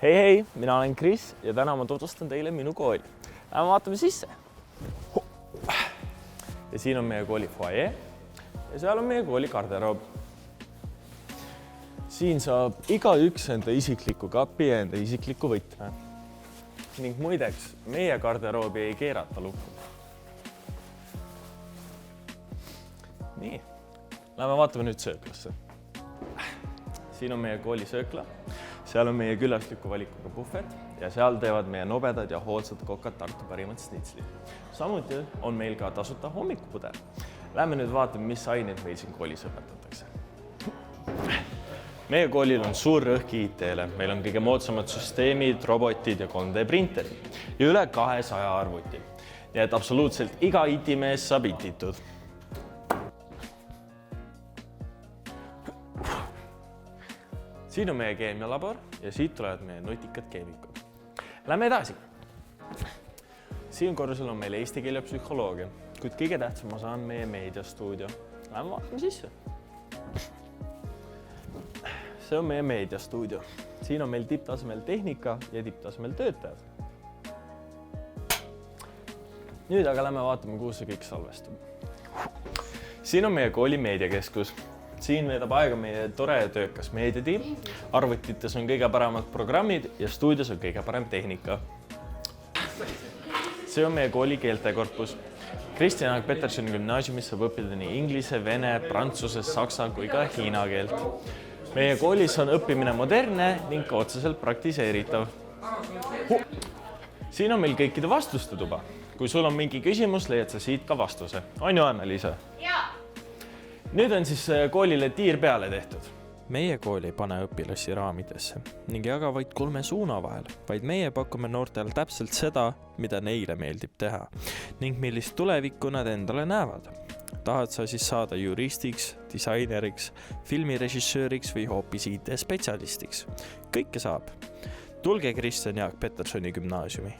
Hei, mina olen Kris ja täna ma tutvustan teile minu kooli. Lähme vaatame sisse. Ja siin on meie kooli foyer ja seal on meie kooli garderoob. Siin saab igaüks enda isikliku kapi ja enda isikliku võtme. Ning muideks, meie garderoobi ei keerata lukku. Nii, lähme vaatame nüüd sööklasse. Siin on meie kooli söökla, seal on meie külasliku valikuga puhvet ja seal teevad meie nobedad ja hoolsad kokad Tartu parimad snitslid. Samuti on meil ka tasuta hommikupuder. Lähme nüüd vaatame, mis aineid meil siin koolis õpetatakse. Meie koolil on suur rõhk IT-le. Meil on kõige moodsamad süsteemid, robotid ja 3D printerid ja üle 200 arvuti. Nii et absoluutselt iga IT-mees saab ititud. Siin on meie keemialabor ja siit tulevad meie nutikad keemikud. Lähme edasi. Siin korrusel on meil eesti keel ja psühholoogia, kuid kõige tähtsam osa on meie meediastuudio. Lähme vaatame sisse. See on meie meediastuudio. Siin on meil tipptasemel tehnika ja tipptasemel töötajad. Nüüd aga lähme vaatame, kuhu see kõik salvestub. Siin on meie kooli meediakeskus. Siin veedab aega meie tore ja töökas meediatiim. Arvutites on kõige paremad programmid ja stuudios on kõige parem tehnika. See on meie kooli keeltekorpus. Kristjan Jaak Petersoni gümnaasiumis saab õppida nii inglise, vene, prantsuse, saksa kui ka hiina keelt. Meie koolis on õppimine modernne ning otseselt praktiseeritav. Siin on meil kõikide vastuste tuba. Kui sul on mingi küsimus, leiad sa siit ka vastuse. On ju, Anna-Liisa? Jaa! Nüüd on siis koolile tiir peale tehtud. Meie kool ei pane õpilasi raamidesse ning jaga vaid 3 suuna vahel, vaid meie pakume noortele täpselt seda, mida neile meeldib teha ning millist tulevikku nad endale näevad. Tahad sa siis saada juristiks, disaineriks, filmirežissööriks või hoopis IT-spetsialistiks? Kõike saab. Tulge Kristjan Jaak Petersoni gümnaasiumi.